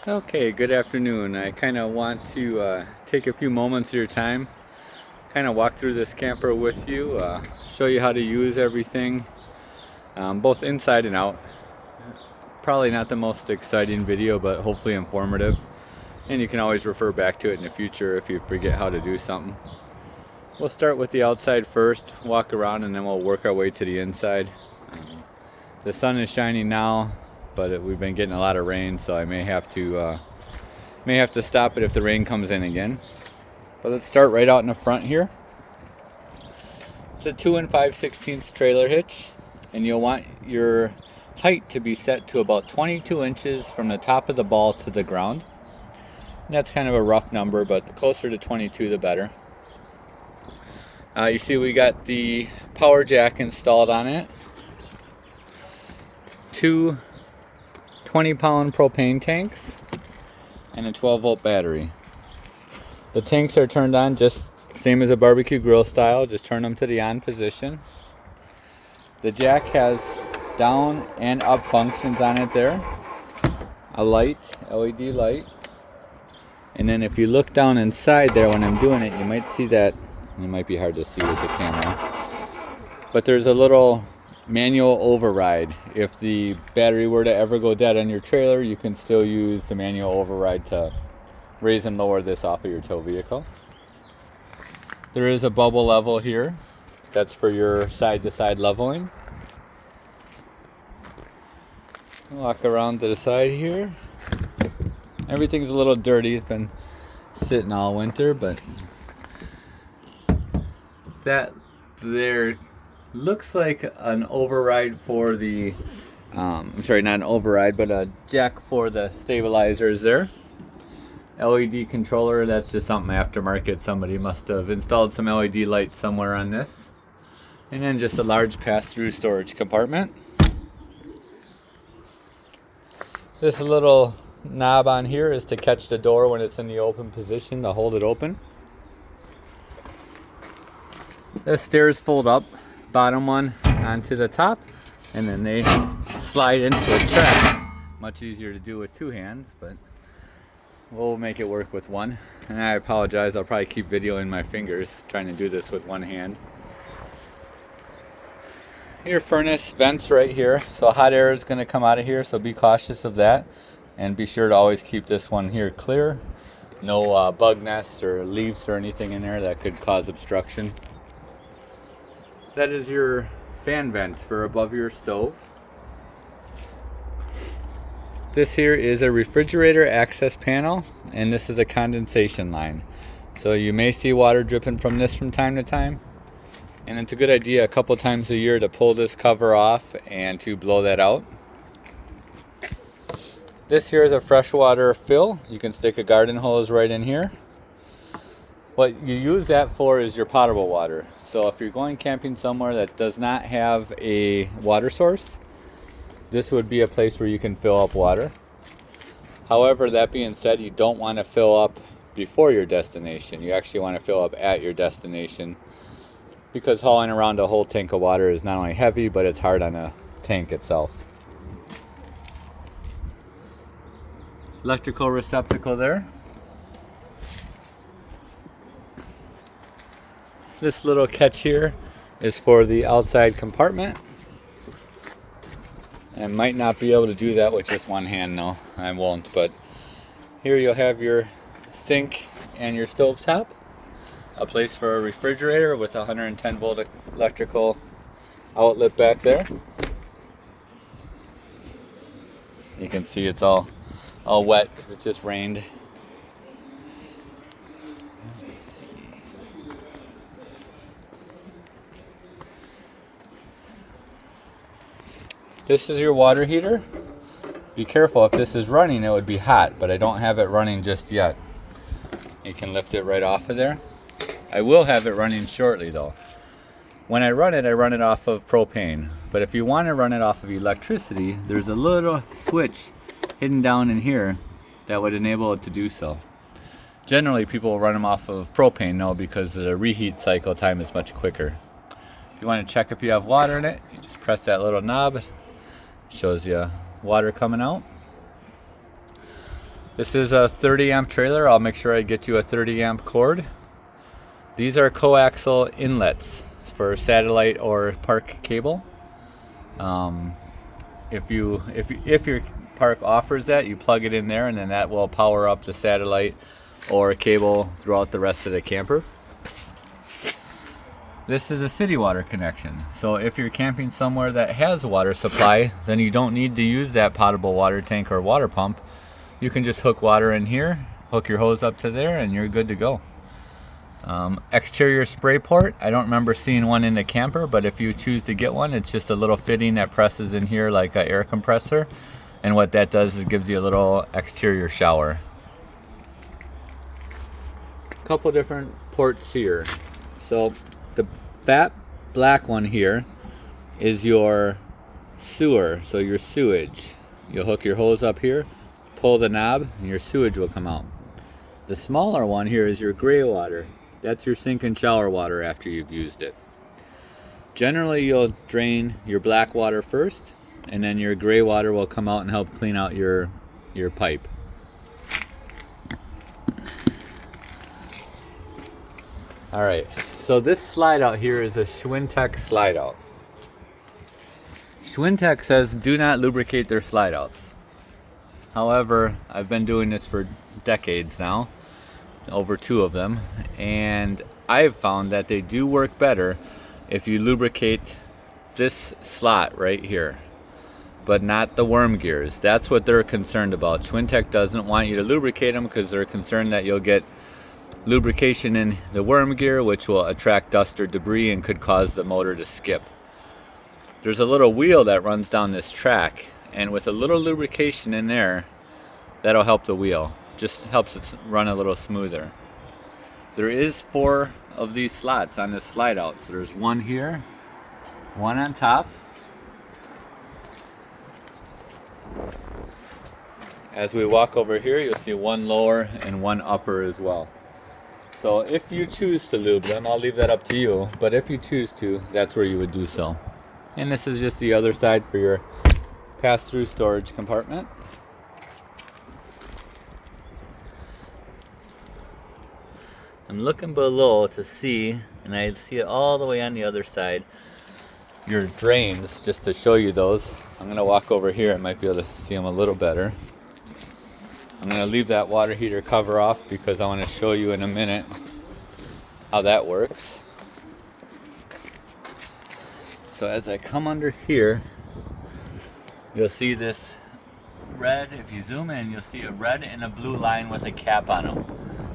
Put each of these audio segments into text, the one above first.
Okay, good afternoon. I kind of want to take a few moments of your time, kind of walk through this camper with you, show you how to use everything, both inside and out. Probably not the most exciting video, but hopefully informative. And you can always refer back to it in the future if you forget how to do something. We'll start with the outside first, walk around, and then we'll work our way to the inside. The sun is shining now, but we've been getting a lot of rain, so I may have to stop it if the rain comes in again. But let's start right out in the front here. It's a 2 5/16 trailer hitch, and you'll want your height to be set to about 22 inches from the top of the ball to the ground. And that's kind of a rough number, but the closer to 22 the better. You see we got the power jack installed on it. Two 20-pound propane tanks and a 12-volt battery. The tanks are turned on just same as a barbecue grill style, just turn them to the on position. The jack has down and up functions on it there. A light, LED light. And then if you look down inside there when I'm doing it, you might see that, it might be hard to see with the camera, but there's a little manual override. If the battery were to ever go dead on your trailer, you can still use the manual override to raise and lower this off of your tow vehicle. There is a bubble level here. That's for your side-to-side leveling. Walk around to the side here. Everything's a little dirty. It's been sitting all winter, but that there looks like an override for the I'm sorry, not an override, but a jack for the stabilizers there. LED controller, that's just something aftermarket. Somebody must have installed some LED lights somewhere on this. And then just a large pass-through storage compartment. This little knob on here is to catch the door when it's in the open position, to hold it open. The stairs fold up, bottom one onto the top, and then they slide into a track. Much easier to do with two hands, but we'll make it work with one. And I apologize, I'll probably keep videoing my fingers trying to do this with one hand. Your furnace vents right here, so hot air is going to come out of here, so be cautious of that. And be sure to always keep this one here clear. No bug nests or leaves or anything in there that could cause obstruction. That is your fan vent for above your stove. This here is a refrigerator access panel, and this is a condensation line. So you may see water dripping from this from time to time. And it's a good idea a couple times a year to pull this cover off and to blow that out. This here is a freshwater fill. You can stick a garden hose right in here. What you use that for is your potable water. So if you're going camping somewhere that does not have a water source, this would be a place where you can fill up water. However, that being said, you don't want to fill up before your destination. You actually want to fill up at your destination, because hauling around a whole tank of water is not only heavy, but it's hard on a tank itself. Electrical receptacle there. This little catch here is for the outside compartment. I might not be able to do that with just one hand, though. I won't, but here you'll have your sink and your stove top. A place for a refrigerator with a 110 volt electrical outlet back there. You can see it's all wet because it just rained. This is your water heater. Be careful, if this is running it would be hot, but I don't have it running just yet. You can lift it right off of there. I will have it running shortly though. When I run it off of propane. But if you want to run it off of electricity, there's a little switch hidden down in here that would enable it to do so. Generally people will run them off of propane though, because the reheat cycle time is much quicker. If you want to check if you have water in it, you just press that little knob. It shows you water coming out. This is a 30 amp trailer. I'll make sure I get you a 30 amp cord. These are coaxial inlets for satellite or park cable. If your park offers that, you plug it in there, and then that will power up the satellite or cable throughout the rest of the camper. This is a city water connection. So if you're camping somewhere that has a water supply, then you don't need to use that potable water tank or water pump. You can just hook water in here, hook your hose up to there, and you're good to go. Exterior spray port. I don't remember seeing one in the camper, but if you choose to get one, it's just a little fitting that presses in here like an air compressor. And what that does is gives you a little exterior shower. A couple different ports here. So the fat black one here is your sewer, so your sewage. You'll hook your hose up here, pull the knob, and your sewage will come out. The smaller one here is your gray water. That's your sink and shower water after you've used it. Generally, you'll drain your black water first, and then your gray water will come out and help clean out your pipe. All right, so this slide out here is a Schwintek slide out. Schwintek says do not lubricate their slide outs. However, I've been doing this for decades now, over 2 of them, and I've found that they do work better if you lubricate this slot right here, but not the worm gears. That's what they're concerned about. Schwintek doesn't want you to lubricate them because they're concerned that you'll get lubrication in the worm gear, which will attract dust or debris and could cause the motor to skip. There's a little wheel that runs down this track, and with a little lubrication in there, that'll help the wheel. Just helps it run a little smoother. There is 4 of these slots on this slide out. So there's one here, one on top. As we walk over here, you'll see one lower and one upper as well. So if you choose to lube them, I'll leave that up to you, but if you choose to, that's where you would do so. And this is just the other side for your pass-through storage compartment. I'm looking below to see, and I see it all the way on the other side, your drains, just to show you those. I'm going to walk over here, I might be able to see them a little better. I'm going to leave that water heater cover off because I want to show you in a minute how that works. So as I come under here, you'll see this red. If you zoom in, you'll see a red and a blue line with a cap on them.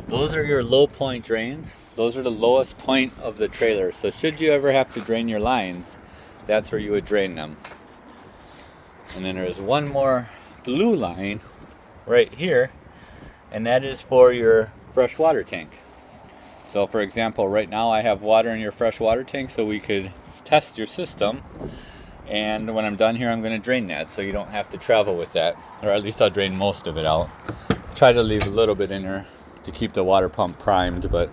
Those are your low point drains. Those are the lowest point of the trailer. So should you ever have to drain your lines, that's where you would drain them. And then there's one more blue line right here, and that is for your fresh water tank. So for example, right now I have water in your fresh water tank, so we could test your system, and when I'm done here I'm going to drain that so you don't have to travel with that, or at least I'll drain most of it out. Try to leave a little bit in there to keep the water pump primed, but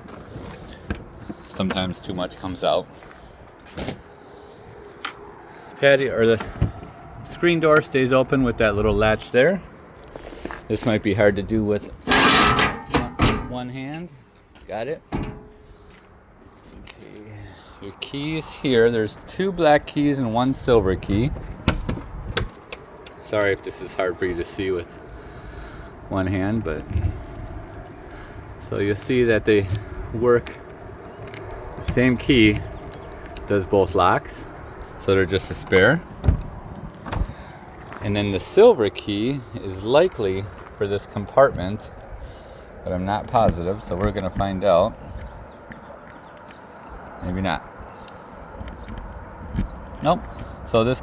sometimes too much comes out. Patio, or the screen door stays open with that little latch there. This might be hard to do with one hand. Got it? Okay. Your keys here. There's 2 black keys and 1 silver key. Sorry if this is hard for you to see with one hand, but so you'll see that they work. The same key does both locks, so they're just a spare. And then the silver key is likely for this compartment, but I'm not positive, so we're gonna find out. Maybe not. Nope. So this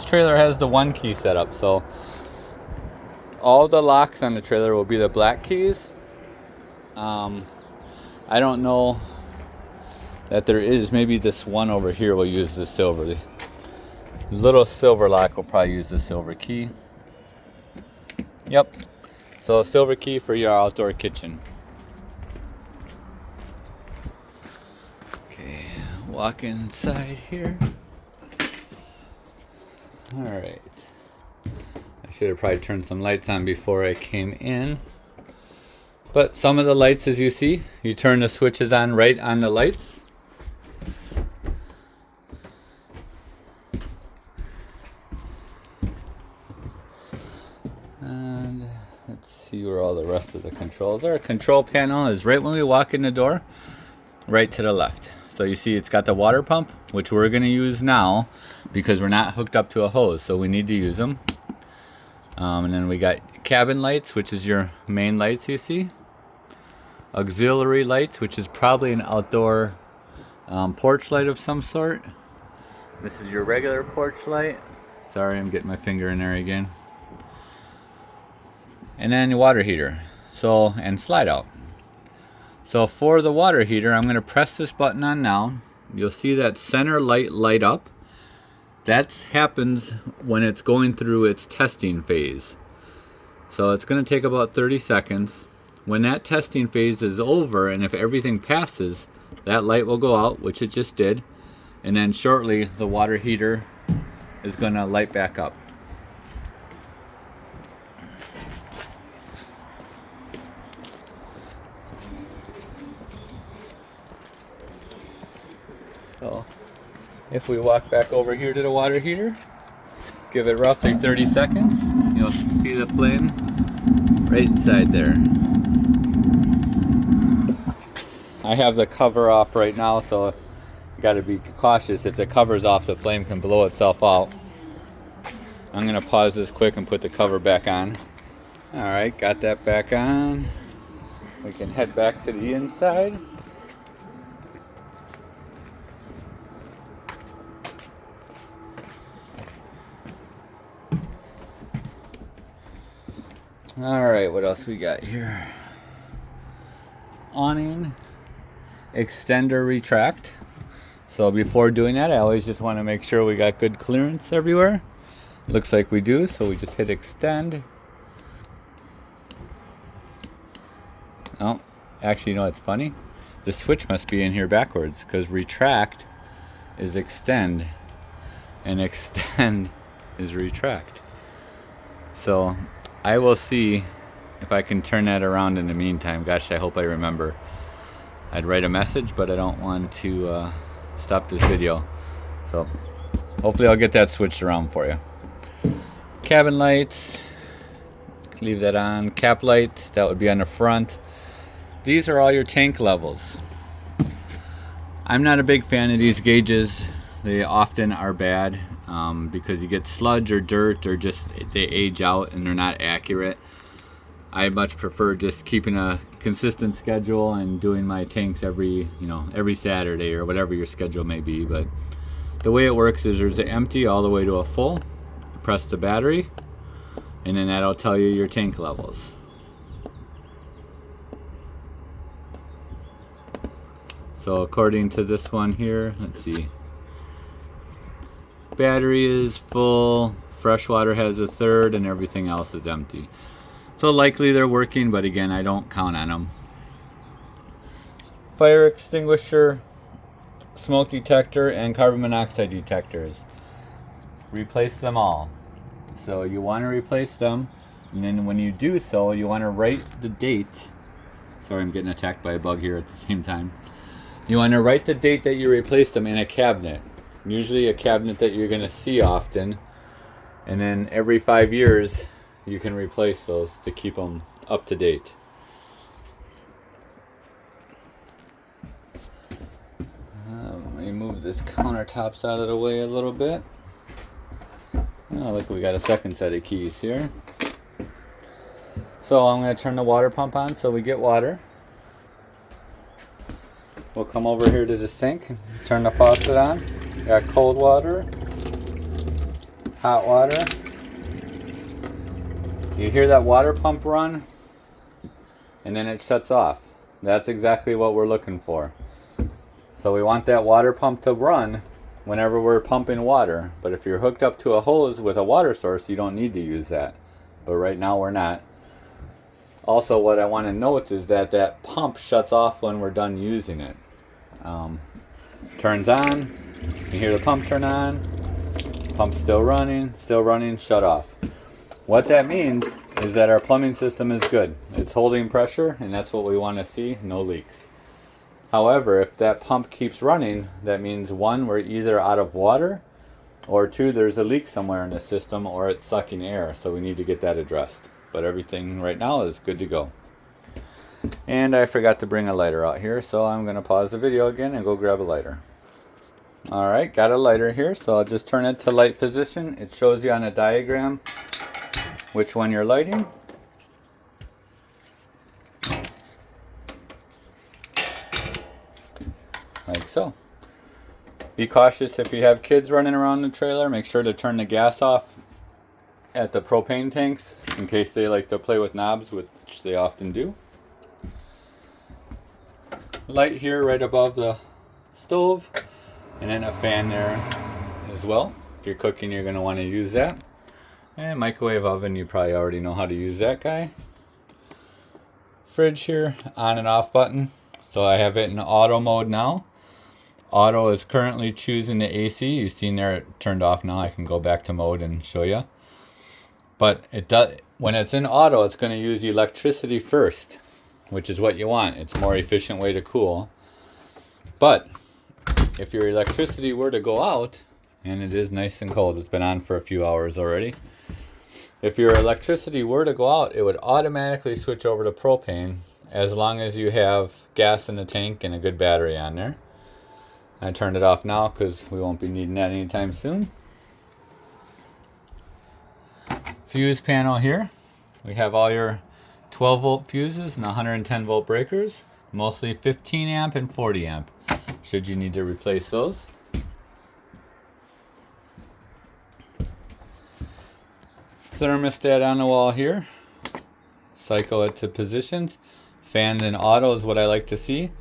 trailer has the 1 key setup, so all the locks on the trailer will be the black keys. I don't know that there is, maybe this one over here will use the silver. The little silver lock will probably use the silver key. Yep. So a silver key for your outdoor kitchen. Okay, walk inside here. All right. I should have probably turned some lights on before I came in. But some of the lights, as you see, you turn the switches on right on the lights. And let's see where all the rest of the controls are. Control panel is right when we walk in the door, right to the left. So you see it's got the water pump, which we're going to use now because we're not hooked up to a hose, so we need to use them. And then we got cabin lights, which is your main lights you see. Auxiliary lights, which is probably an outdoor porch light of some sort. This is your regular porch light. Sorry, I'm getting my finger in there again. And then the water heater, and slide out. So for the water heater, I'm going to press this button on now. You'll see that center light up. That happens when it's going through its testing phase. So it's going to take about 30 seconds. When that testing phase is over, and if everything passes, that light will go out, which it just did. And then shortly, the water heater is going to light back up. So if we walk back over here to the water heater, give it roughly 30 seconds, you'll see the flame right inside there. I have the cover off right now, so you got to be cautious. If the cover's off, the flame can blow itself out. I'm going to pause this quick and put the cover back on. Alright, got that back on. We can head back to the inside. Alright, what else we got here? Awning, extender, retract. So before doing that, I always just want to make sure we got good clearance everywhere. Looks like we do, so we just hit extend. Oh, actually, you know what's funny? The switch must be in here backwards, because retract is extend, and extend is retract. So I will see if I can turn that around in the meantime. Gosh, I hope I remember. I'd write a message, but I don't want to stop this video. So hopefully I'll get that switched around for you. Cabin lights, leave that on. Cap light, that would be on the front. These are all your tank levels. I'm not a big fan of these gauges. They often are bad because you get sludge or dirt, or just they age out and they're not accurate. I much prefer just keeping a consistent schedule and doing my tanks every Saturday or whatever your schedule may be. But the way it works is there's an empty all the way to a full. Press the battery, and then that'll tell you your tank levels. So according to this one here, let's see. Battery is full, fresh water has a third, and everything else is empty. So likely they're working, but again, I don't count on them. Fire extinguisher, smoke detector, and carbon monoxide detectors. Replace them all. So you want to replace them, and then when you do so, you want to write the date. Sorry, I'm getting attacked by a bug here at the same time. You want to write the date that you replaced them in a cabinet. Usually a cabinet that you're going to see often, and then every 5 years you can replace those to keep them up to date. Let me move this countertops out of the way a little bit. Oh, look, we got a second set of keys here. So I'm going to turn the water pump on so we get water. We'll come over here to the sink and turn the faucet on. Got cold water, hot water. You hear that water pump run, and then it shuts off. That's exactly what we're looking for. So we want that water pump to run whenever we're pumping water. But if you're hooked up to a hose with a water source, you don't need to use that. But right now we're not. Also, what I want to note is that that pump shuts off when we're done using it. Turns on, you hear the pump turn on, pump's still running, shut off. What that means is that our plumbing system is good. It's holding pressure, and that's what we want to see, no leaks. However, if that pump keeps running, that means one, we're either out of water, or two, there's a leak somewhere in the system, or it's sucking air, so we need to get that addressed. But everything right now is good to go. And I forgot to bring a lighter out here, so I'm going to pause the video again and go grab a lighter. Alright, got a lighter here, so I'll just turn it to light position. It shows you on a diagram which one you're lighting. Like so. Be cautious if you have kids running around the trailer. Make sure to turn the gas off at the propane tanks in case they like to play with knobs, which they often do. Light here right above the stove, and then a fan there as well. If you're cooking, you're going to want to use that. And microwave oven, you probably already know how to use that guy. Fridge here, on and off button. So I have it in auto mode now. Auto is currently choosing the AC. You've seen there it turned off now. I can go back to mode and show you. But it does, when it's in auto, it's going to use electricity first, which is what you want. It's a more efficient way to cool. But if your electricity were to go out, and it is nice and cold, it's been on for a few hours already. If your electricity were to go out, it would automatically switch over to propane as long as you have gas in the tank and a good battery on there. I turned it off now because we won't be needing that anytime soon. Fuse panel here. We have all your 12 volt fuses and 110 volt breakers. Mostly 15 amp and 40 amp. Should you need to replace those. Thermostat on the wall here. Cycle it to positions. Fans in auto is what I like to see.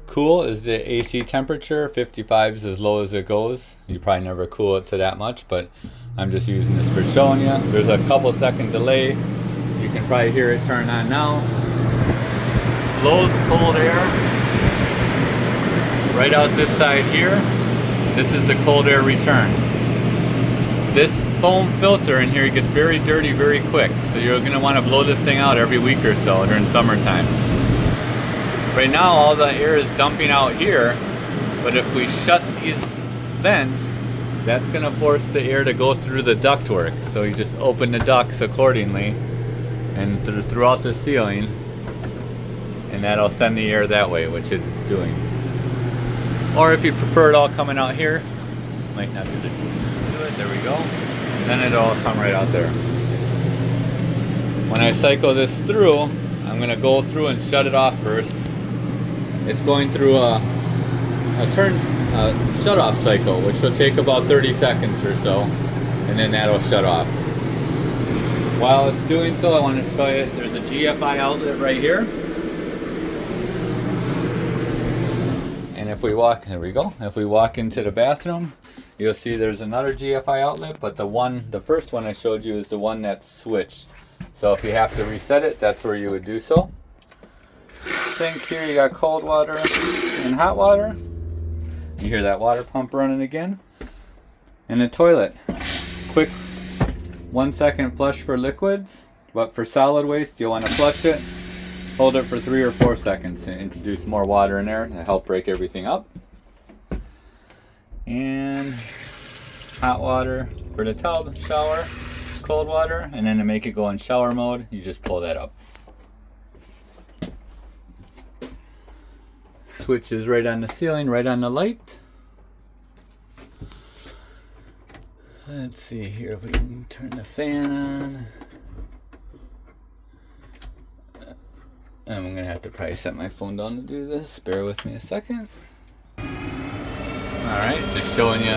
Cool is the AC temperature. 55 is as low as it goes. You probably never cool it to that much, but I'm just using this for showing you. There's a couple second delay. You can probably hear it turn on now. Blows cold air right out this side here. This is the cold air return. This foam filter in here gets very dirty very quick, so you're going to want to blow this thing out every week or so during summertime. Right now all the air is dumping out here, but if we shut these vents, that's going to force the air to go through the ductwork. So you just open the ducts accordingly and throughout the ceiling, and that'll send the air that way, which it's doing. Or if you prefer it all coming out here, might not do it. There we go. Then it'll all come right out there. When I cycle this through, I'm going to go through and shut it off first. It's going through a shut-off cycle, which will take about 30 seconds or so, and then that'll shut off. While it's doing so, I want to show you, there's a GFI outlet right here. And if we walk, there we go. If we walk into the bathroom, you'll see there's another GFI outlet, but the first one I showed you is the one that's switched. So if you have to reset it, that's where you would do so. Sink here, you got cold water and hot water. You hear that water pump running again. And the toilet. Quick 1 second flush for liquids, but for solid waste, you'll want to flush it. Hold it for 3 or 4 seconds to introduce more water in there to help break everything up. And hot water for the tub, shower, cold water, and then to make it go in shower mode, you just pull that up. Switch is right on the ceiling, right on the light. Let's see here if we can turn the fan on. I'm gonna have to probably set my phone down to do this. Bear with me a second. Alright, just showing you.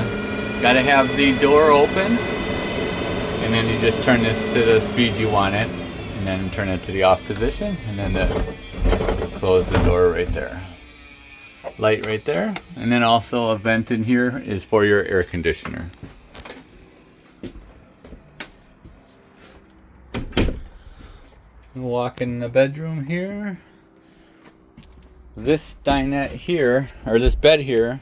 Gotta have the door open. And then you just turn this to the speed you want it. And then turn it to the off position. And then close the door right there. Light right there. And then also a vent in here is for your air conditioner. Walk in the bedroom here. This dinette here, or this bed here,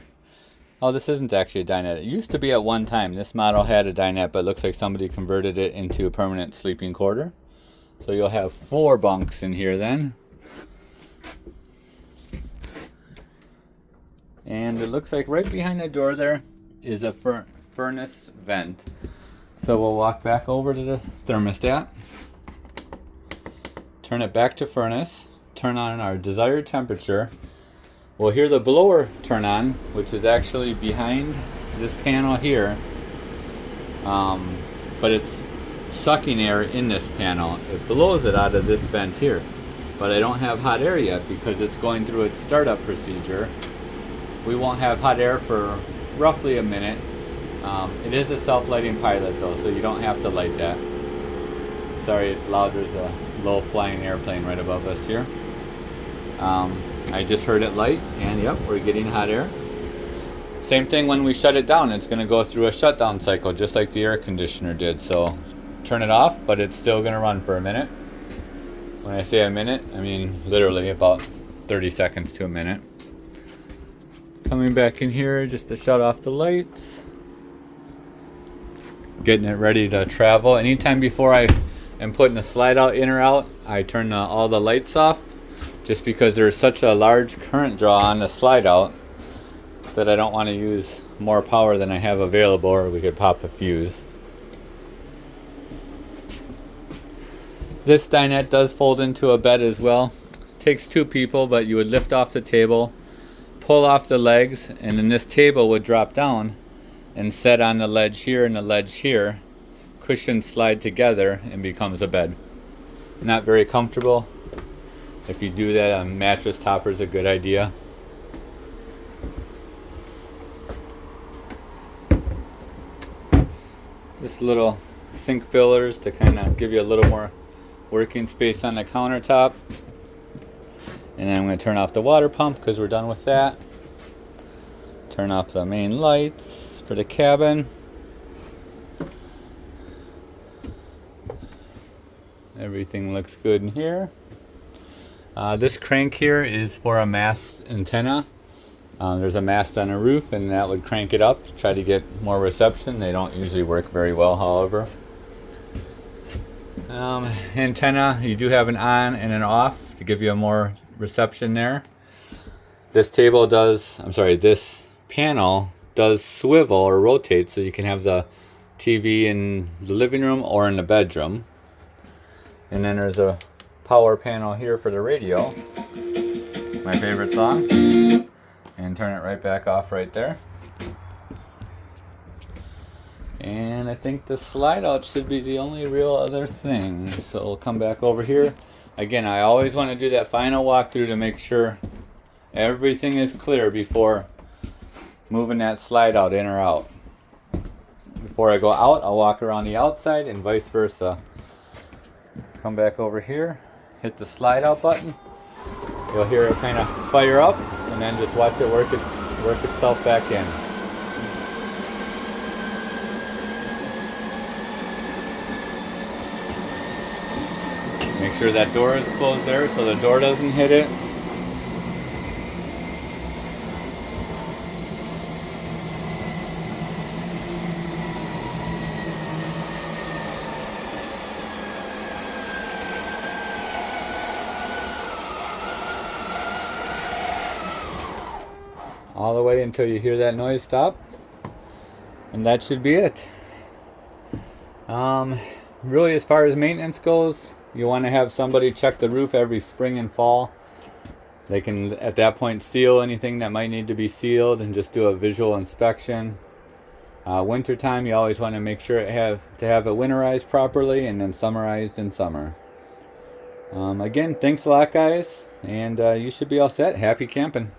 oh, this isn't actually a dinette. It used to be at one time. This model had a dinette, but it looks like somebody converted it into a permanent sleeping quarter. So you'll have 4 bunks in here then. And it looks like right behind the door there is a furnace vent. So we'll walk back over to the thermostat, turn it back to furnace, turn on our desired temperature. We'll hear the blower turn on, which is actually behind this panel here. But it's sucking air in this panel. It blows it out of this vent here. But I don't have hot air yet because it's going through its startup procedure. We won't have hot air for roughly a minute. It is a self-lighting pilot though, so you don't have to light that. Sorry, it's loud. There's a low flying airplane right above us here. I just heard it light, and yep, we're getting hot air. Same thing when we shut it down. It's going to go through a shutdown cycle just like the air conditioner did. So turn it off, but it's still going to run for a minute. When I say a minute, I mean literally about 30 seconds to a minute. Coming back in here just to shut off the lights. Getting it ready to travel. Anytime before I am putting a slide out in or out, I turn all the lights off, just because there's such a large current draw on the slide out that I don't want to use more power than I have available, or we could pop a fuse. This dinette does fold into a bed as well. Takes 2 people, but you would lift off the table, pull off the legs, and then this table would drop down and set on the ledge here and the ledge here. Cushions slide together and becomes a bed. Not very comfortable. If you do that, a mattress topper is a good idea. Just little sink fillers to kind of give you a little more working space on the countertop. And then I'm going to turn off the water pump because we're done with that. Turn off the main lights for the cabin. Everything looks good in here. This crank here is for a mast antenna. There's a mast on the roof, and that would crank it up to try to get more reception. They don't usually work very well, however. Antenna, you do have an on and an off to give you a more reception there. This panel does swivel or rotate, so you can have the TV in the living room or in the bedroom. And then there's a power panel here for the radio, my favorite song, and turn it right back off right there. And I think the slide out should be the only real other thing. So we'll come back over here. Again, I always want to do that final walkthrough to make sure everything is clear before moving that slide out in or out. Before I go out, I'll walk around the outside and vice versa. Come back over here, hit the slide out button. You'll hear it kind of fire up, and then just watch it work itself back in. Make sure that door is closed there so the door doesn't hit it. All the way until you hear that noise stop, and that should be it. Really, as far as maintenance goes, you want to have somebody check the roof every spring and fall. They can at that point seal anything that might need to be sealed and just do a visual inspection. Winter time, you always want to make sure to have it winterized properly and then summerized in summer. Again, thanks a lot, guys, and you should be all set. Happy camping.